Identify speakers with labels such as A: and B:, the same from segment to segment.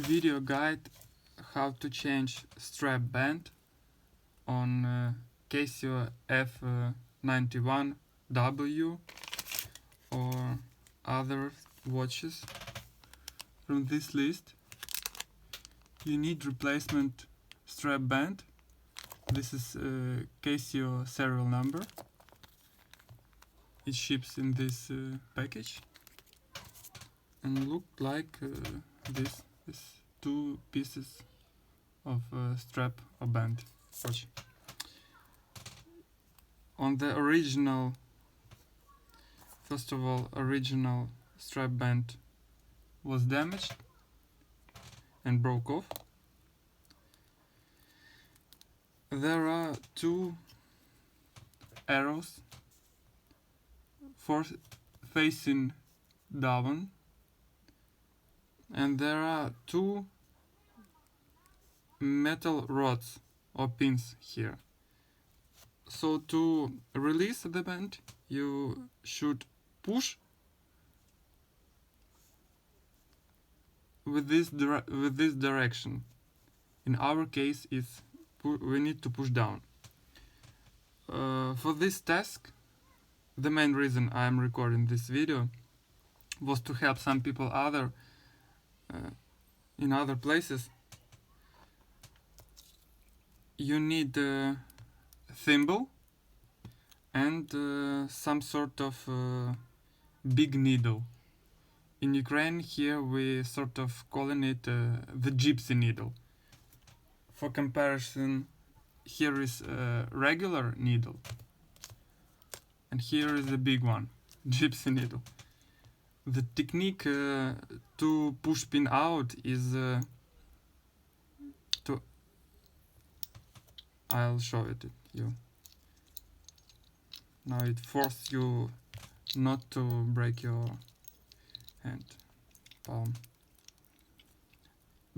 A: video guide how to change strap band on CASIO F91W or other watches. From this list you need replacement strap band. This is CASIO serial number. It ships in this package and look like this. Two pieces of strap or band watch. On the original, first of all, original strap band was damaged and broke off. There are two arrows facing down, and there are two metal rods or pins here. So to release the band you should push with this direction. In our case we need to push down. For this task, the main reason I am recording this video was to help some people in other places. You need a thimble and some sort of big needle. In Ukraine here we sort of calling it the gypsy needle. For comparison, here is a regular needle and here is a big one, gypsy needle. The technique to push pin out is I'll show it to you. Now it forces you not to break your hand, palm.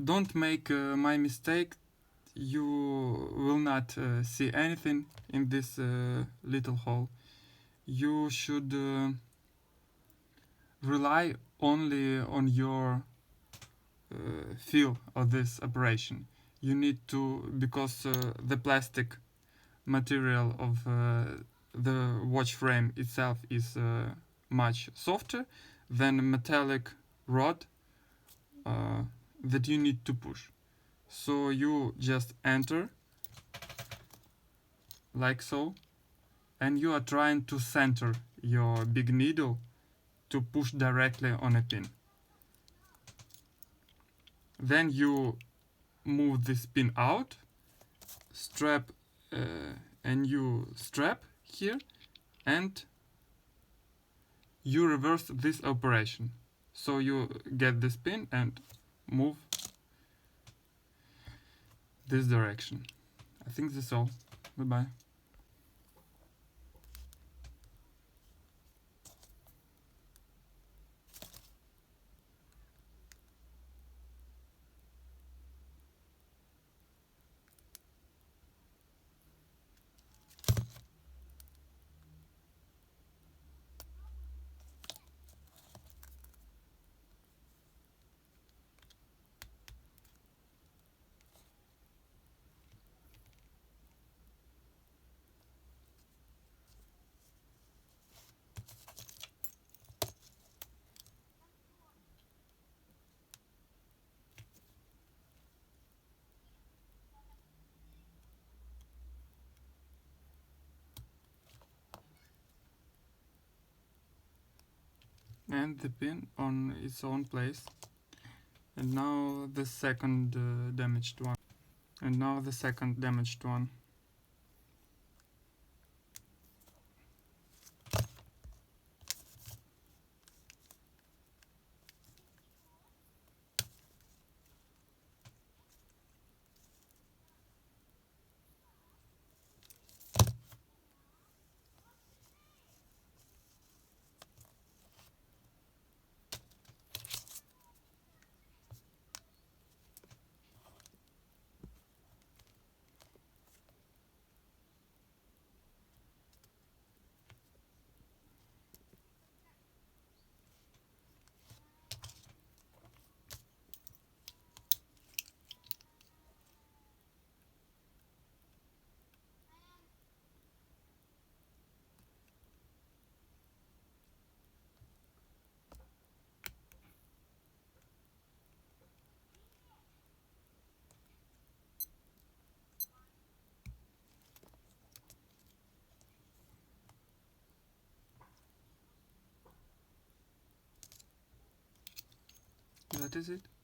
A: Don't make my mistake. You will not see anything in this little hole. You should rely only on your feel of this operation. You need to, because the plastic material of the watch frame itself is much softer than a metallic rod that you need to push. So you just enter like so, and you are trying to center your big needle to push directly on a pin. Then you move this pin out, strap a new strap here, and you reverse this operation. So you get this pin and move this direction. I think that's all. Goodbye. And the pin on its own place. And now the second damaged one. And now the second damaged one. That is it.